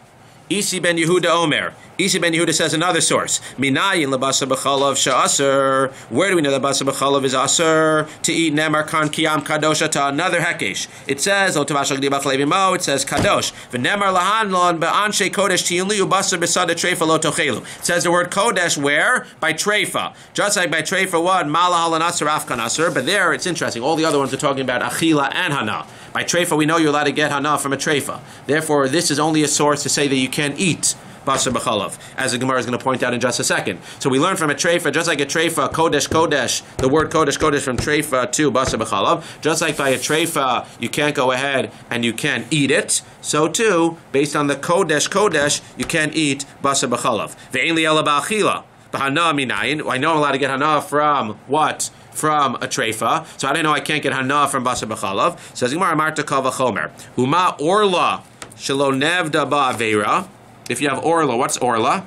Isi ben Yehuda Omer. Isi ben Yehuda says another source. Minayin lebasar b'chalav she'aser. Where do we know that basar b'chalav is aser? To eat nemar kan kiyam kadosh to another hekesh. It says, O tavashal g'di b'chalevi mo, it says kadosh. V'nemar lahanlon be'anshe kodesh tiyunliu basar b'sada treifa lo tochelu. It says the word kodesh where? By treifa. Just like by treifa what? Malahalan aser afkan aser. But there it's interesting. All the other ones are talking about achila and hana. By treifa we know you're allowed to get hana from a treifa. Therefore this is only a source to say that you can't eat Basar B'chalav, as the Gemara is going to point out in just a second. So we learn from a treifa, just like a treifa, kodesh, kodesh, the word kodesh, kodesh from treifa to Basar B'chalav, just like by a treifa, you can't go ahead and you can't eat it, so too, based on the kodesh, kodesh, you can't eat Basar B'chalav. Ve'en li ela ba'achila, b'hana minayin, I know I'm allowed to get hana from what? From a treifa. So I don't know I can't get hana from Basar B'chalav. Says Gemara, Marta kal v'chomer, Uma orla, shelo nevda ba'avera. If you have orla, what's orla?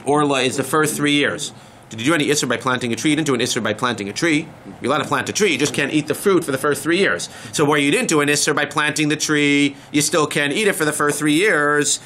Orla is the first 3 years. Did you do any isser by planting a tree? You didn't do an isser by planting a tree. You're allowed to plant a tree, you just can't eat the fruit for the first 3 years. So where you didn't do an isser by planting the tree, you still can't eat it for the first 3 years.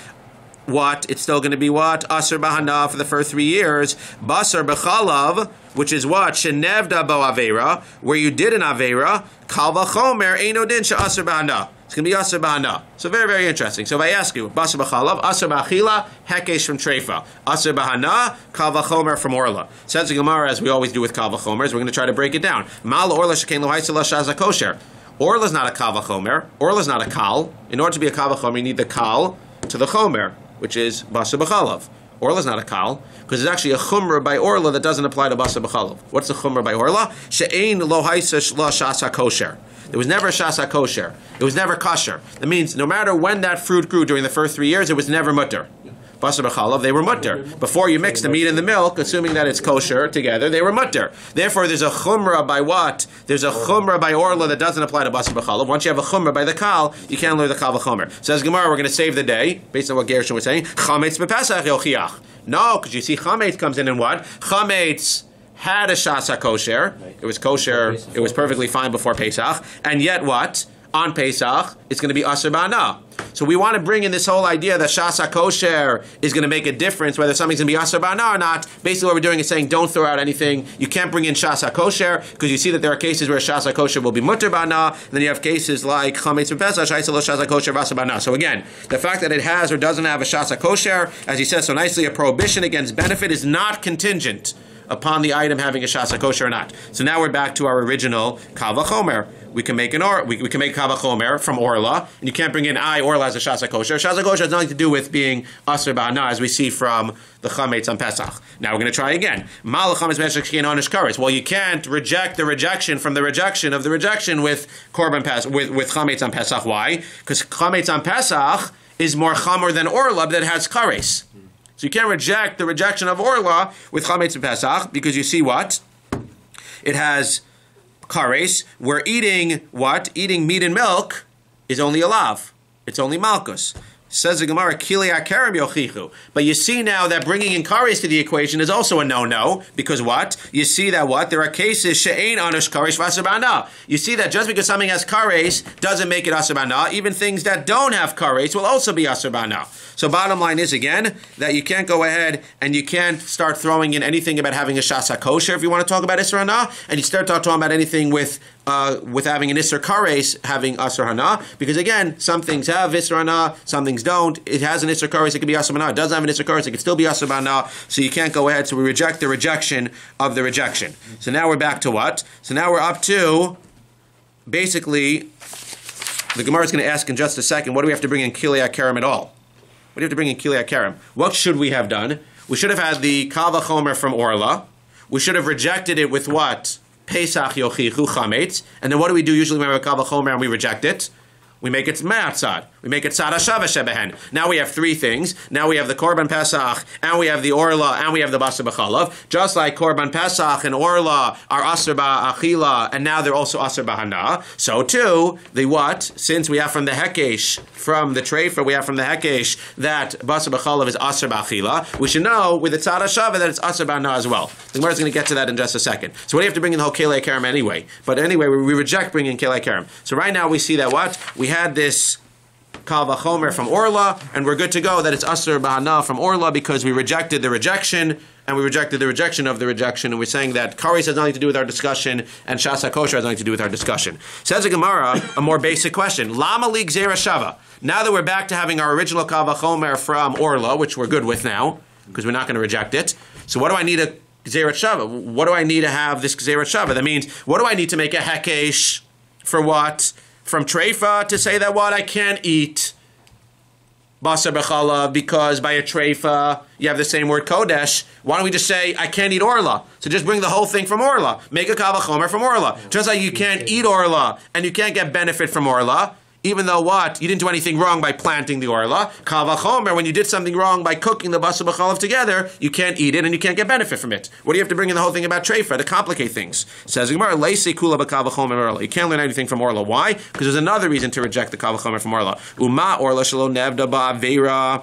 What? It's still going to be what? Asr bahana for the first 3 years. Basar b'chalav, which is what? Shenevda bo avera, where you did an avera. Kal v'chomer eino din she'asr bahana. It's going to be asr bahana. So very, very interesting. So if I ask you, basar b'chalav, asr b'achila, hekesh from treifa. Asr bahana, kal v'chomer from orla. Says the Gemara, as we always do with kal v'chomers, we're going to try to break it down. Mal orla shekein lo haisa la shaza kosher. Orla is not a kal v'chomer. Orla is not a kal. In order to be a kal v'chomer, you need the kal to the chomer, which is basar b'chalav. Orla is not a kal, because there's actually a chumrah by orla that doesn't apply to basar b'chalav. What's the chumrah by orla? She'ein lo haisa la shasa kosher. There was never shasa kosher. It was never kosher. That means no matter when that fruit grew during the first 3 years, it was never mutter. Basar b'chalav, they were mutter. Before you mix the meat and the milk, assuming that it's kosher together, they were mutter. Therefore, there's a chumrah by what? There's a chumrah by orla that doesn't apply to basar b'chalav. Once you have a chumrah by the kal, you can't learn the kal v'chomer. Says Gemara, we're going to save the day, based on what Gershon was saying. Chametz b'pesach yochiach. No, because you see chametz comes in and what? Chametz had a shasa kosher. It was kosher. It was perfectly fine before Pesach. And yet what? On Pesach, it's going to be asr ba'ana. So we want to bring in this whole idea that shasa kosher is going to make a difference whether something's going to be asr ba'ana or not. Basically what we're doing is saying don't throw out anything. You can't bring in shasa kosher because you see that there are cases where shasa kosher will be mutter ba'ana. And then you have cases like chametz b'pesach, shasa kosher v'asr ba'ana. So again, the fact that it has or doesn't have a shasa kosher, as he says so nicely, a prohibition against benefit is not contingent upon the item having a shasa kosher or not. So now we're back to our original kal v'chomer. We can make we can make kal v'chomer from orla, and you can't bring in orla as a shasa kosher. Shasa kosher has nothing to do with being asr ba'ana, as we see from the chametz on Pesach. Now we're going to try again. Mal chametz b'shekhin onish kares. Well, you can't reject the rejection from the rejection of the rejection with korban Pesach with chametz on Pesach. Why? Because chametz on Pesach is more chamor than orla that has kares. So you can't reject the rejection of orla with chametz and Pesach because you see what? It has kares. We're eating what? Eating meat and milk is only a lav. It's only malchus. Says the Gemara, Kili Akarim Yochichu. But you see now that bringing in kares to the equation is also a no-no, because what? You see that what? There are cases, she'ein anush kares v'asar ba'ana. You see that just because something has kares doesn't make it asar ba'ana. Even things that don't have kares will also be asar ba'ana. So bottom line is, again, that you can't go ahead and you can't start throwing in anything about having a shasa kosher if you want to talk about isser hana, and you start talking about anything with having an isser kares having asr hana, because again, some things have isser hana, some things don't. It has an isser kares, it can be asr hana. It doesn't have an isser kares, it can still be asr hana. So you can't go ahead. So we reject the rejection of the rejection. So now we're back to what? So now we're up to basically the Gemara is going to ask in just a second. What do we have to bring in Kilei Akarim at all? What do you have to bring in Kilei Akarim? What should we have done? We should have had the kal v'chomer from orla. We should have rejected it with what? Pesach yochichu chametz. And then what do we do usually when we have a kal v'chomer and we reject it? We make it ma'atzad. We make it tzad hashava shebehen. Now we have three things. Now we have the korban pesach, and we have the orla, and we have the basar b'chalav. Just like korban pesach and orla are asr ba'achila, and now they're also asr b'hana. So too, the what? Since we have from the hekesh, from the treifa, we have from the hekesh that basar b'chalav is asr ba'achila. We should know with the tzad hashava that it's asr b'hana as well. The Gemara is going to get to that in just a second. So what do you have to bring in the whole Kilei Akarim anyway? But anyway, we reject bringing Kilei Akarim. So right now we see that what? We had this kal v'chomer from orla, and we're good to go that it's asr b'hana from orla because we rejected the rejection, and we rejected the rejection of the rejection, and we're saying that kares has nothing to do with our discussion, and shasa kosher has nothing to do with our discussion. Says the Gemara, a more basic question. Lama li gzeira shava. Now that we're back to having our original kal v'chomer from orla, which we're good with now, because we're not going to reject it. So what do I need a gzeira shava? What do I need to have this gzeira shava? That means, what do I need to make a hekesh for what? From treifa to say that what? I can't eat basar b'chalav because by a treifa you have the same word kodesh. Why don't we just say I can't eat orla? So just bring the whole thing from orla. Make a kal v'chomer from orla. Just like you can't eat orla and you can't get benefit from orla, even though what? You didn't do anything wrong by planting the orla. Kal v'chomer, when you did something wrong by cooking the basar b'chalav together, you can't eat it and you can't get benefit from it. What do you have to bring in the whole thing about treifa to complicate things? Says Gemara, leisi kula b'kal v'chomer orla. You can't learn anything from orla. Why? Because there's another reason to reject the kal v'chomer from orla. Uma orla shelo nevda ba'avera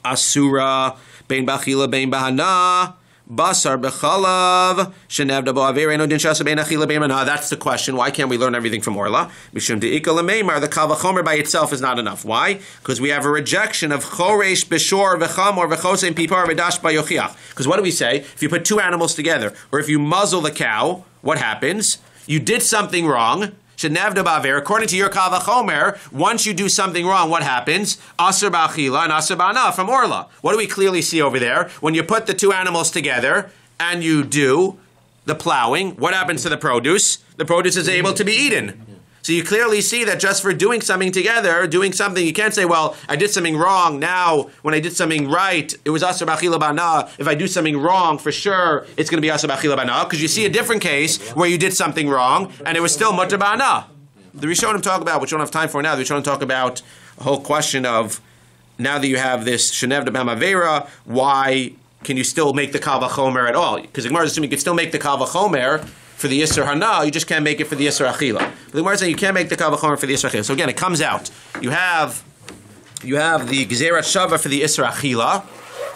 asura bein b'achila bein b'hana Basar b'chalav shenevda bo avir eno din shasa bein achila bein manah. That's the question. Why can't we learn everything from Orla? Mishum de'ika lemeimar, the kal v'chomer by itself is not enough. Why? Because we have a rejection of choresh b'shor v'chamor v'chosein pipar v'dash b'yochiach. Because what do we say? If you put two animals together, or if you muzzle the cow, what happens? You did something wrong. According to your Kal Vachomer, once you do something wrong, what happens? Asur ba'achila and asur ba'ana from Orla. What do we clearly see over there? When you put the two animals together and you do the plowing, what happens to the produce? The produce is able to be eaten. So you clearly see that just for doing something together, doing something, you can't say, well, I did something wrong. Now, when I did something right, it was asur b'achila ba'ana. If I do something wrong, for sure, it's going to be asur b'achila ba'ana. Because you see a different case where you did something wrong, and it was still mutar ba'ana. The Rishonim talk about, which we don't have time for now, the Rishonim talk about a whole question of, now that you have this shenev de b'mavera, why can you still make the kal v'chomer at all? Because the Gemara is assuming you can still make the kal v'chomer for the Yisr Hana, you just can't make it for the Yisr Achila. But the Gemara is saying you can't make the Kal V'chomer for the Yisr Achila. So again, it comes out. You have the Gezerat Shava for the Yisr Achila,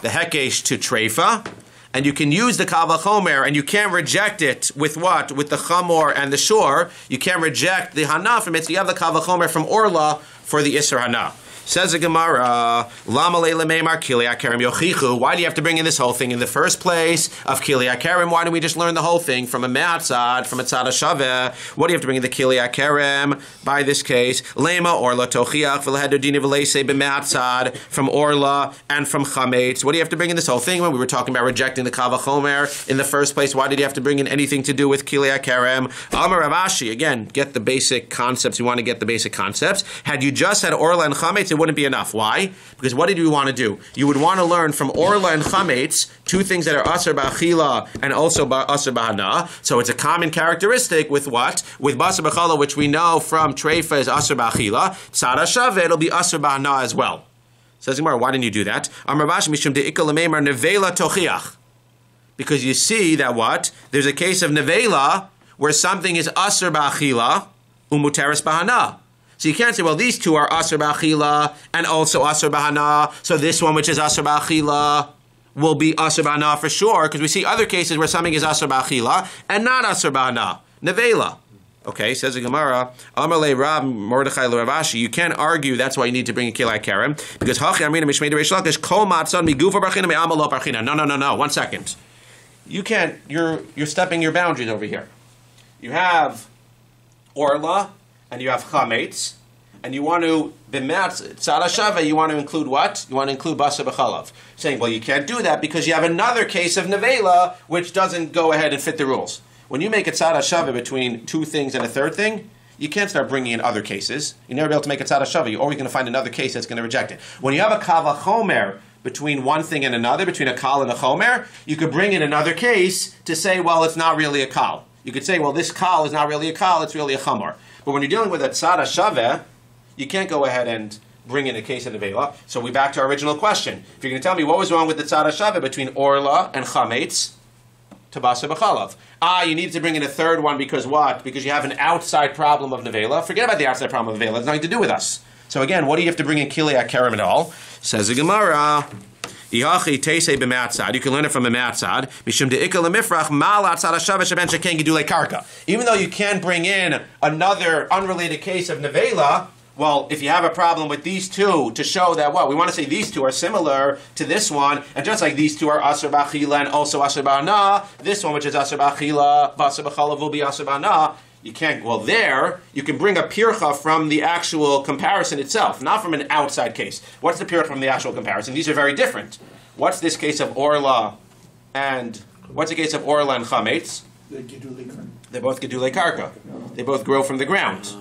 the Hekesh to Treifa, and you can use the Kal V'chomer, and you can't reject it with what? With the Chamor and the Shor. You can't reject the Hana from it, so you have the Kal V'chomer from Orla for the Yisr Hana. Says the Gemara, Lama leila meimar kili akarim yochichu. Why do you have to bring in this whole thing in the first place of kili akarim? Why don't we just learn the whole thing from a me'atzad, from a tzad shaveh? What do you have to bring in the kili akarim? By this case, lema orla tochiach v'lehedu dini v'leisei b'me'atzad from orla and from chametz. What do you have to bring in this whole thing when we were talking about rejecting the kal v'chomer in the first place? Why did you have to bring in anything to do with kili akarim? Amar Rav Ashi, again, get the basic concepts. You want to get the basic concepts. Had you just had orla and chametz, it wouldn't be enough. Why? Because what did you want to do? You would want to learn from Orla and Chametz, two things that are Asur Ba'achila and also Asur Ba'hana. So it's a common characteristic with what? With Basar B'chala, which we know from Treifa is Asur Ba'achila. Tzad HaShaveh, it'll be Asur Ba'hana as well. Says Gemara, why didn't you do that? Amar Rav Ashi mishum de'ika l'meimar nevela tochiach. Because you see that what? There's a case of nevela where something is Asur Ba'achila umuteres Ba'hana. So you can't say, well, these two are Asur Ba'achila and also Asur Ba'hana, so this one, which is Asur Ba'achila, will be Asur Ba'hana for sure, because we see other cases where something is Asur Ba'achila and not Asur Ba'hana. Nevela. Okay, says the Gemara, Amar le Rab Mordechai le Rav Ashi, you can't argue that's why you need to bring a Kilai Kerem, because Hachi Amrina Mishmei de Reish Lakish, Kol Matzon Migufa Barchina Me'amal Lo Barchina. No, 1 second. You can't, you're stepping your boundaries over here. You have Orla, and you have chametz, and you want to b'matz tzad hashava, you want to include what? You want to include basar b'chalav. Saying, well, you can't do that because you have another case of nevela which doesn't go ahead and fit the rules. When you make a tzad hashava between two things and a third thing, you can't start bringing in other cases. You're never able to make a tzad hashava. You're always going to find another case that's going to reject it. When you have a kal v'chomer between one thing and another, between a kal and a chomer, you could bring in another case to say, well, it's not really a kal. You could say, well, this kal is not really a kal, it's really a chamor. But when you're dealing with a tzad shaveh, you can't go ahead and bring in a case of nevela. So we back to our original question. If you're going to tell me what was wrong with the tzad shaveh between orla and chametz to basar b'chalav. You need to bring in a third one because what? Because you have an outside problem of nevela. Forget about the outside problem of nevela. It's nothing to do with us. So again, what do you have to bring in kilei akarim at all? Says the Gemara. You can learn it from a matzad. Even though you can bring in another unrelated case of nevela, well, if you have a problem with these two to show that what? We want to say these two are similar to this one, and just like these two are Asur Ba'achila and also Asur Ba'hana, this one, which is Asur Ba'achila, Basar B'chalav, will be Asur Ba'hana. You can't, well, there, you can bring a pircha from the actual comparison itself, not from an outside case. What's the pircha from the actual comparison? These are very different. What's this case of Orla and what's the case of Orla and Chametz? They're both Gedulei Karka. They both grow from the ground.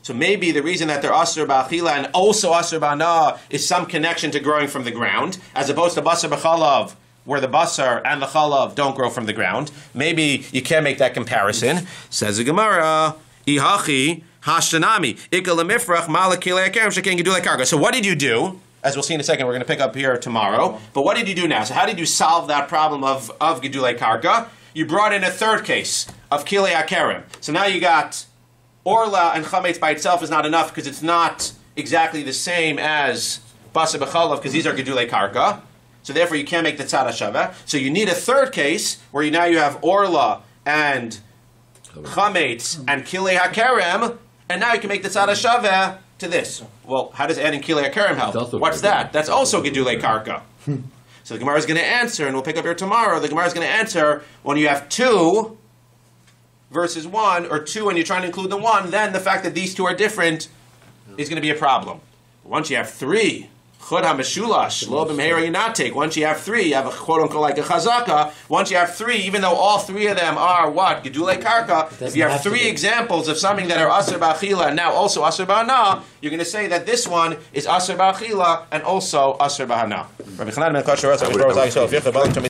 So maybe the reason that they're Asur Ba'achila and also Asur Ba'hana is some connection to growing from the ground, as opposed to Basar B'chalav, where the basar and the chalav don't grow from the ground. Maybe you can't make that comparison. Says the Gemara, Ihachi hashtanami ikalamifrach malakilei akarim sheken gedulei karka. So what did you do? As we'll see in a second, we're going to pick up here tomorrow. But what did you do now? So how did you solve that problem of gedulei karka? You brought in a third case of kilei akarim. So now you got orla and chametz by itself is not enough because it's not exactly the same as basar b'chalav because these are gedulei karka. So therefore you can't make the tzad hashava. So you need a third case where now you have orla and chametz and kilei hakerem, and now you can make the tzad hashava to this. Well, how does adding kilei hakerem help? What's that? That's also gedulei karka. So the Gemara is going to answer, and we'll pick up here tomorrow. The Gemara is going to answer when you have 2 versus 1, or 2 and you're trying to include the 1, then the fact that these 2 are different is going to be a problem. Once you have 3, chod ha-meshulash, lo b'meira yinatik. Once you have 3, you have a quote-unquote like a chazaka. Once you have 3, even though all 3 of them are what? Gedulei karka. If you have 3 examples of something that are asur ba'achila and now also asur ba'hana, you're going to say that this one is asur ba'achila and also asur ba'hana.